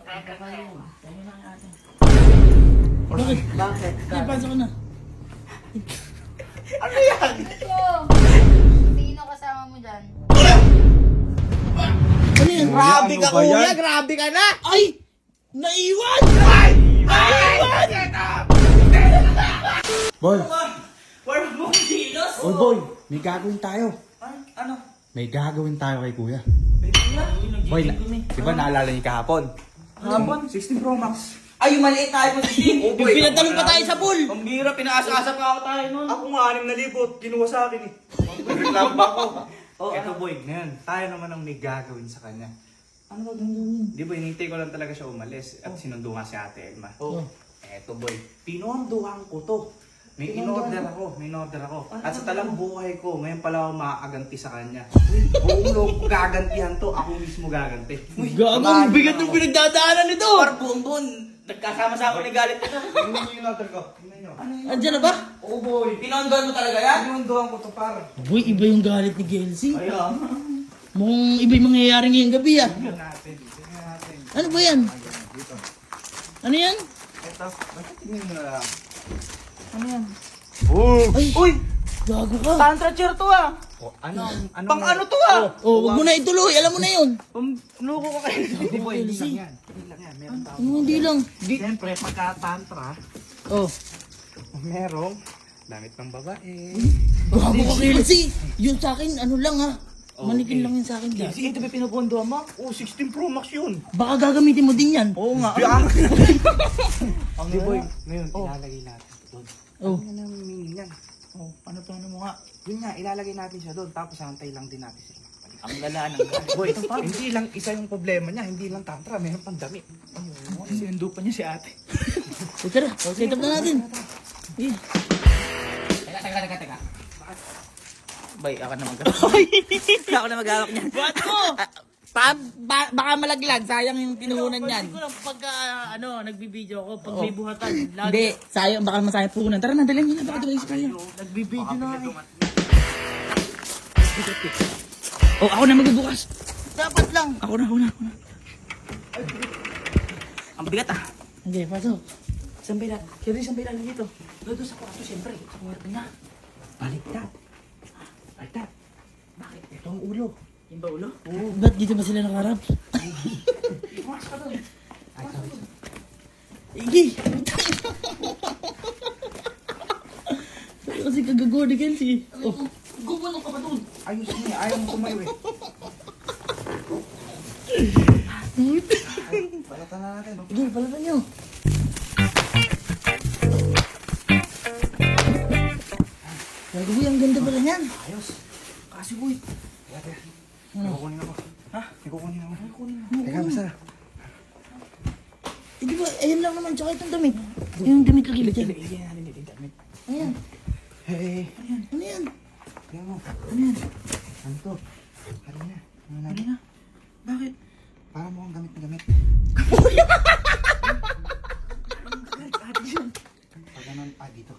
Tayo na natin. Bakit? Bakit? Ay, pasok ko na. Ano yan? Sino kasama mo dyan? Ano yan? Grabe ka, ano ba yan? kuya. Grabe ka na. Ay! Naiwan! Boy! Wala mong kilos. Oy boy! May gagawin tayo. Ano? May gagawin tayo kay kuya. Kuya? Boy, di ba naalala niyo kahapon? Hapon? 16 Pro Max. Ay, yung maliit tayo mo din. Yung pinatalong pa tayo sa pool! Ang bira, pinaasa-asa pa ako tayo nun. Ako nga 6,000, kinuha sa akin eh. Reklamo ako. Oh, eto boy, ngayon, tayo naman ang may gagawin sa kanya. Ano ba gagawin? Di ba, hinintay ko lang talaga siya umalis at sinundo nga si Ate Elma. Oh. Eto boy, pinorduhan ko to. May in-order ako. At sa talang buhay ko, ngayon pala ako makakaganti sa kanya. Buong loob ko gagantihan to, ako mismo gaganti. Gago, ang bigat ng pinagdadaanan nito! Par bumbon. Nagkasama-sama ni galit ito. Tingnan niyo yung order ko. Tingnan niyo. Andyan na ba? Oo boy. Pinondoan mo talaga yan? Pinondohan ko to par. Boy, iba yung galit ni Kelsey. Ay, ah. Mukhang iba yung mangyayari ngayong gabi ah. Tingnan natin. Ano ba yan? Dito. Ano yan? Eto, bakit tingnan mo na lang? Ano yan? Oh! Ay! Uy! Gago ka! Tantra chair to ah! Ano Pang ano to ah? Oh, wag mo na ituloy. Alam mo na yun. Nuko ka kayo. Hindi boy, hindi Kelsey. lang yan. Hindi lang yan. Meron tao. Ano hindi lang? Siyempre, pagka-tantra, Oh. merong damit ng babae. Gago ka, Kelsey. Yun sa akin, ano lang ha. Manikin Okay. lang yun sa akin dyan. Sige, ito ba pinabondoan mo? Oh, 16 Pro Max yun. Baka gagamitin mo din yan. Oo nga. Hindi boy, ngayon ilalagay natin doon. Oh. Ano na meaning yan? Oh, ano plano mo nga? Yun nga, ilalagay natin siya doon, tapos hantay lang din natin sila. Ang lala ng galit. Boy, hindi lang isa yung problema niya, hindi lang tantra, meron pang damit. Sinundo pa niya si ate. So, tara, set up na natin. Eh. Teka. Bay, ako na mag-awak. Ako na mag-awak niyan. Ba't mo? Baka malaglag, sayang yung pinuhunan niyan. Hindi ko lang pagka, nagbibideo ako, pag may buhatan. Hindi, sayang, baka masayang puhunan. Tara na, dalhin niyo na, baka tuloy sa kanya. Nagbibideo na eh. Oh, ako na magbubukas. Dapat lang. Ako na. Ang bigat ah. Hindi, pasok. Isang bila. Kaya isang bila lang dito. Doon sa kwarto, siyempre. Sa kwarto niya. Baliktad. Bakit? Ito ang ulo. Yung ba ulo? Ba't dito ba sila nakarap? Bukas ka doon. Igi! Kasi kagago ni Kelsey. Oh. Gumano ka ba doon? Ayos niya, ayaw mo tumayo eh. Balatan na natin. Igi, palatan nyo. Gagabi, ang ganda pala niyan. Ayos. Kasi boy. Teka. Ano? Kukunin ako. Ha? Kukunin ako. Ano? Teka, basta. Eh, di ba, ayan lang naman, tsaka itong damit. Yung damit lagi ba dyan? Ilagyan natin dito yung damit. Ayan. Hey, Ano yan? tingnan mo. Ano yan? Ano to? Ano na? Ano na? Ano na? Bakit? Para mo ang gamit na gamit. Pag ganun, dito.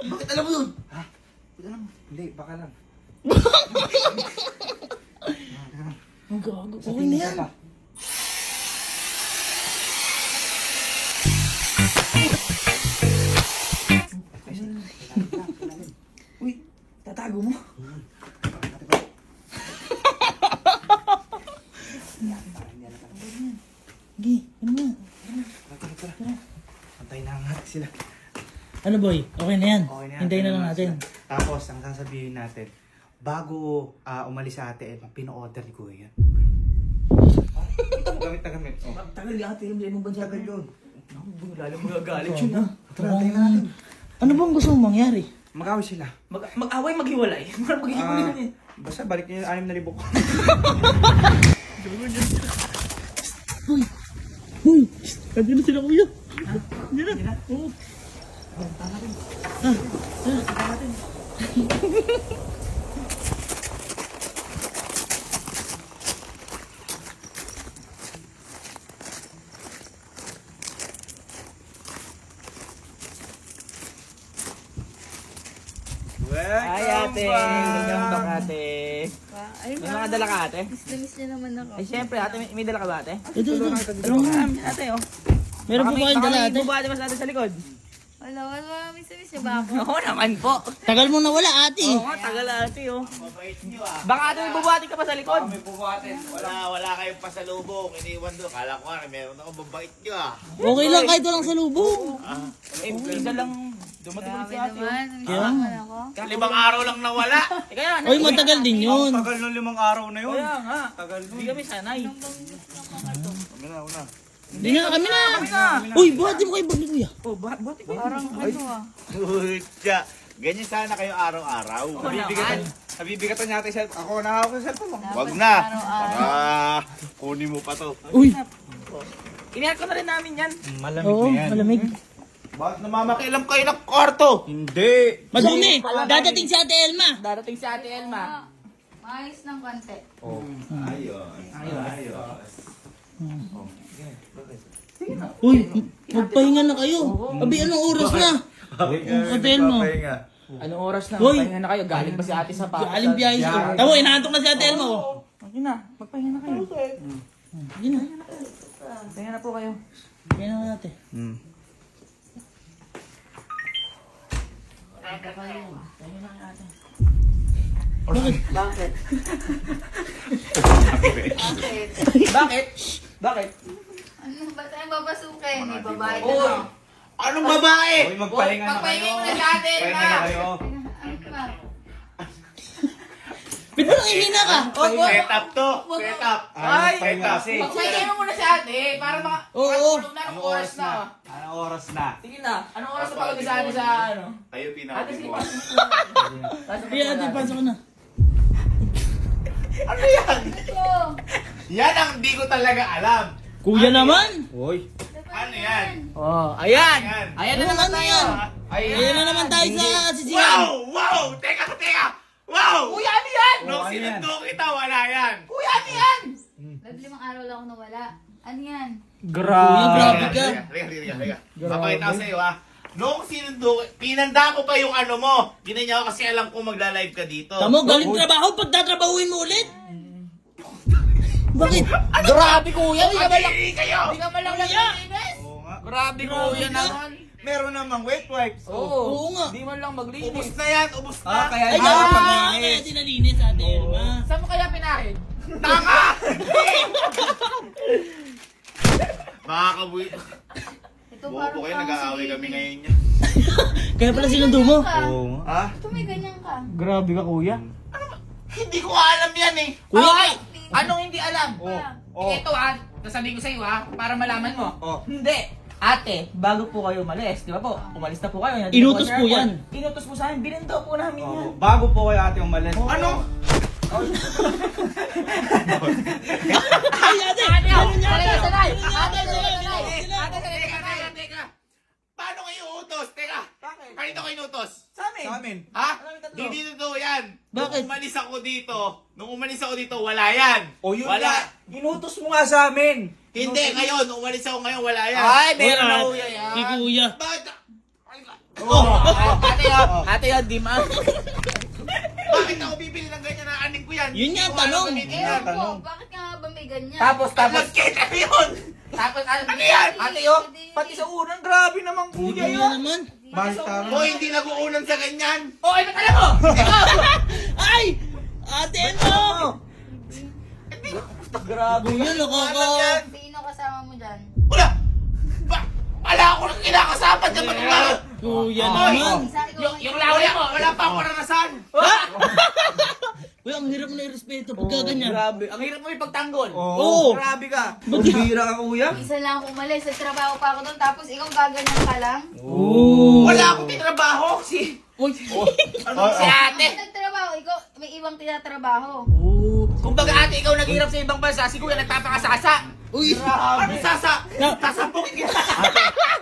Bakit alam mo yun? Ha? Pag alam mo. Hindi, baka lang. Teka lang. Ang gago. Okay Sabihin na mo yan. pa. Uy, tatago mo. Igi, ano na? Tara. Antayin na nga sila. Ano boy? Okay na yan. Okay na yan. Hintayin na lang natin. Tapos, ang sasabihin natin, bago umalis sa ate, pino-order ni Kuya yan. Ito mo gamit na gamit. Oh. Tagal nga, film sa ibang bansa. Tagal yun. Lalo mo gagalit yun ha. Tara, antayin na natin. Ano bang gusto mong mangyari? Mag-away sila. Mag-away, maghiwalay. Maghiwalay na eh. Basta balik niyo yung 6,000 ko. Uy! Nandiyan na sila kuya. Nandiyan na. Oo. Hi ate! Welcome back ate! Ay, May mga dala ka ate? Miss niya naman ako. Ay syempre ate, may dala ka ba ate? Ito. Tulungan namin ate oh. Meron po kayong dala ate? Baka may bubate mas ate sa likod. Wala. Miss niya ba ako? Oo naman po. Tagal mo nawala ate. Oo nga, tagal ate oh. Baka ate may bubate ka pa sa likod. Wala kayong pasalubong. Iniwan doon. Kala ko meron ako babait nyo ah. Okay lang kahit walang salubong. Eh, isa lang dumating ulit si Grabe ate. naman. Miss Kaya naman ako. 5 araw lang nawala. Eh kaya Oy, matagal din yun. Tagal ng 5 araw na yun. Kaya nga. Hindi kami sanay. Hindi na, kami na. Uy, buhati mo kayo bag ni kuya. Oh, buhati ko. Parang ano ah. Kutya. Ganyan sana kayo araw-araw. Nabibigatan niya ate cellphone. Ako nakahawak sa cellphone mo. Wag na. Kunin mo pa to. Uy, Inihat ko na rin namin yan. Malamig oo, na yan. malamig. Bakit namamakialam kayo ng kwarto? Hindi. Madumi, dadating si ate Elma. Darating si ate Elma. Maayos ng konti. Uy, magpahinga na kayo. Abi, anong oras na? Ate Elma. Anong oras na? Hoy. Magpahinga na kayo. Galing pa si ate sa papa. Galing biyahe siya. Tamo, inaantok na si ate Elma. Oh. Okay na. Magpahinga na kayo. Yun na. Pahinga na po kayo. Yan na natin. Bakit? Bakit? Bakit? Bakit? Ano ba tayong babasukin? May babae ka Uy! na. Anong babae? Uy, magpahinga na kayo. Magpahinga mo na sa atin, Pahinga na kayo. Ano ba? Ba't ba hihina ka? Set up to. Set up. Ay! Pahinga kasi. Magpahinga mo muna si ate para Oo. Anong oras na? Anong oras na? Sige na. Anong oras na pagod sa ate sa ano? Kayo Ate, sige, pinakagawa. pasok mo. Pasok mo Iya, ate, na. pasok na. Ano yan? Ito. Yan ang di ko talaga alam. Kuya naman. Uy. Ano yan? Oh, ayan. Ayan. Ayan na Ano naman ano tayo. yan? Ayan. Ayan na naman tayo sa sisihan. Wow! Wow! Teka! Wow! Kuya, ano yan? Nung ano yan? sinundo kita, wala yan. Kuya, ano yan? 5 araw lang ako nawala. Ano yan? Kuya, grabe ka. Riga. Papakita ko sa'yo ha. Nung sinundo, pinanda ko pa yung ano mo. Ginanya ko kasi alam ko magla-live ka dito. Tamo, galing trabaho, pagtatrabahuin mo ulit. Bakit? Grabe kuya, hindi ka malang Mag-iiri kayo! hindi ka malang naglinis. Oo nga. Grabe kuya naman. Meron namang wet wipes. Oo nga. Hindi man lang Ubus maglinis. na yan, ubus na. Kaya Ay, hindi dapat ako pa paglinis. kaya dinalinis ate Elma. Saan mo kaya pinahid? Tanga! Makakabuhi. Ito Bobo parang kayo, pang nag-aaway si- kami ngayon niya. Kaya pala sinundo mo. Oo nga. Ha? Ito may ganyan ka. Grabe ka kuya. Hindi ko alam yan eh. Kuya, Ay, anong hindi alam? Oh. Ito sasabihin ko sa iyo para malaman mo. Oh. Hindi. Ate, bago po kayo umalis, di ba po? Umalis na po kayo. nandito Inutos sa po airport. yan. Inutos po sa amin. Binindo po namin yan. Bago po kayo ate umalis. Ano? Ay, ate! Ate, Ano niya? sanay, sanay. Ano niya? Ate, sanay, Ano sanay. niya? Ate, sanay, Teka, sanay. teka. Paano kayo utos? Teka. Bakit? Kanito kayo inutos? Sa amin. Sa amin. Ha? Ano yung tatlo? Hindi totoo yan. Bakit? Nung umalis ako dito, wala yan. O yun wala. nga. Inutos mo nga sa amin. Hindi, ngayon. Nung umalis ako ngayon, wala yan. Ay, meron na Wala. kuya yan. Si kuya. Bakit? Ate, di ma. Bakit ako bibili ng ganyan na aning ko yan? Yun nga, Hindi ko alam tanong. gamitin Ewan yan. ko, bakit nga ba may ganyan? Tapos, Nagkita yun! ano yan? Ate, pati sa unang, grabe naman kuya Kuya yun. naman. Mahal tama. O, hindi nag-uunan sa ganyan. Oh, ay, ba't alam mo? Ikaw! Ay! Ate Elma! Grabe. Kuya, Alam nakaka... yan. Sino kasama mo dyan? Wala! Wala ako nang kinakasama dyan. Ba't wala? Kuya Oy! naman. Isa, ikaw Yung laway mo. Wala pa ako karanasan. Kuya, ang hirap mo na irespeto pagka ganyan. Grabe. Ang hirap mo ipagtanggol. Oo. Grabe ka. Ba't Bira ka kuya. Isa lang ako umalis. Nagtrabaho pa ako doon. Tapos ikaw gaganyan ka lang. Oo. Wala akong titrabaho. Uy. Si ate. Nagtrabaho. Ikaw may ibang tinatrabaho. Kung baga ate, ikaw naghirap sa ibang bansa, si kuya nagpapakasasa. Uy. Ano sasapukin kita?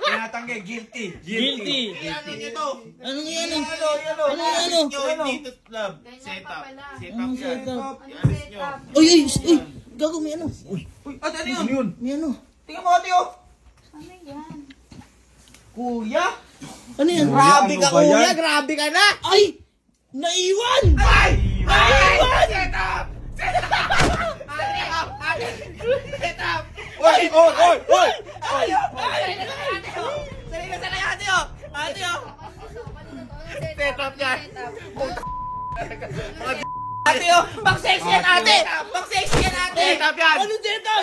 Tinatanggi. Guilty. Guilty. Ano nyo to? Anong yan? Ano? Ano yan? Nyo, hindi to love. Ganyan Set pa up. pala. Set Anong up yan. setup? Ano setup? Uy, uy, uy. Gago, may ano. Ate, ano yun? May ano. Tingnan mo ate, oh. Ano yan? Kuya? Ano yan? Grabe ano ka ba yan? kuya, grabe ka na. Ay! Naiwan! Ay! Ay! Set up! Set up! Oy! Sarili sa kaya ate oh! Ate oh! Set up yan! Ate oh! Pang sexy yan ate! Pang sexy yan ate! Set up yan! Ano dito?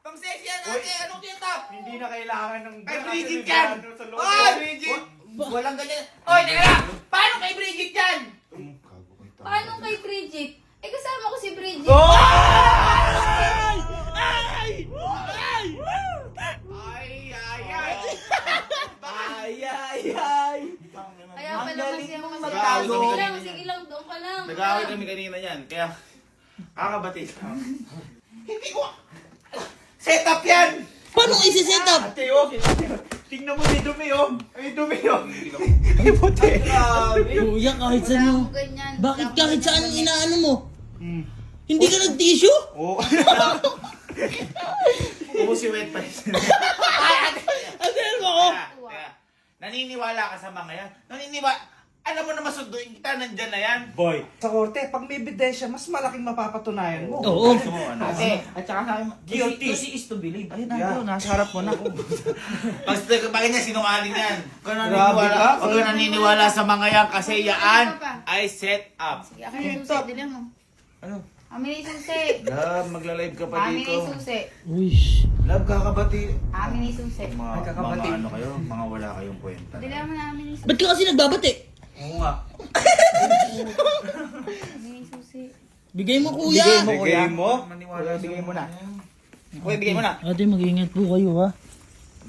Pang sexy yan ate! Anong titap? Hindi na kailangan ng... Kay Bridget yan! Oy! Bridget! Walang ganyan. Oy, teka lang! Paano kay Bridget yan? Paano kay Bridget? Eh, kasama ko si Bridget. Ay! Kaya pala kasi ako kasi magtago. Sige lang, doon ka lang. Nag-away kami kanina yan, kaya kakabati. Hindi ko... Set up yan! Paano isi-set up? Ate, oh! Tingnan mo, may dumi, oh! May dumi, oh! Kuya, kahit Wala saan mo. akong ganyan. Bakit kahit saan inaano mo? Hindi ka nag-tissue? Oo. Oo, si Wet pa. Ate, ano ako? Teka, naniniwala ka sa mga yan? Alam mo na masuduin kita, nandyan na yan. Boy, sa korte, pag may ebidensya, mas malaking mapapatunayan mo. Oo. Ate, at saka sa akin, Guilty. easy is to believe. Ayun na, Yeah. nasa harap mo na. Bakit niya sinungaling yan? Kung Grabe ka. Huwag ka naniniwala sa mga yan kasi yan ay set up. Sige, akin yung susi. Dili mo. Ano? Amin yung susi. Love, magla-live ka pa Amin dito. yung susi. Uish. Love, kakabati. Amin yung susi. Mga ano kayo, mga wala kayong kwenta. Dili mo na amin yung susi. Ba't ka kasi nagbabati? Oo nga. Amin yung susi. Bigay mo, kuya. Bigay mo? Maniwala Bigay mo na. Kuya, bigay mo na. Ate, mag-iingat po kayo, ha?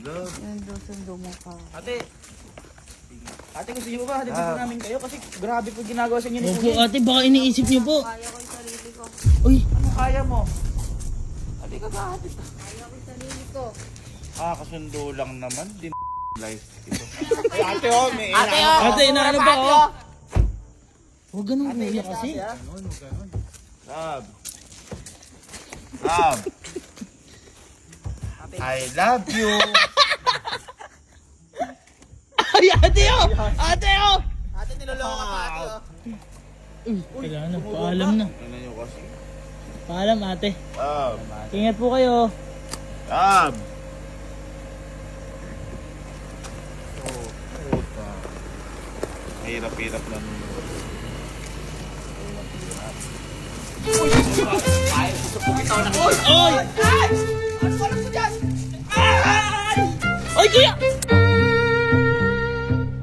Love. Sundo mo pa. Ate, gusto niyo ba? Hatid po namin kayo kasi grabe po ginagawa sa inyo ni Opo, Kuya. ate, baka iniisip niyo po. Kaya ko yung sarili ko. Uy, Ano kaya mo? Ate ka ba? Ate ka. Kaya ko yung sarili ko. Kasundo lang naman. Din life ito. Ay, ate oh, may Ate oh! Ate, inaano ba, Ate, oh? Huwag ganun, kuya, kasi. Love. Love. I love you. Ay, ate, oh! Ate, oh! Ate, niloloko ka pa ate oh. Kailangan na, paalam na. Ano nyo kasi? Paalam, ate. Love. Ingat po kayo. Love. Oh, puta. Hirap-hirap lang. Oy! Ano ba mo dyan? Oy, kuya!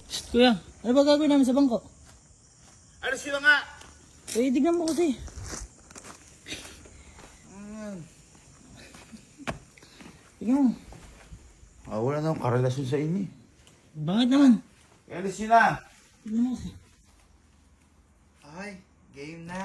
Shh, kuya, ano ba gagawin namin sa bangko? Ano sila nga? Eh, tignan mo kasi. Tignan mo. Wala na akong karelasyon sa inyo. Bakit naman? Ano sila? Tignan mo kasi. Ay, game na.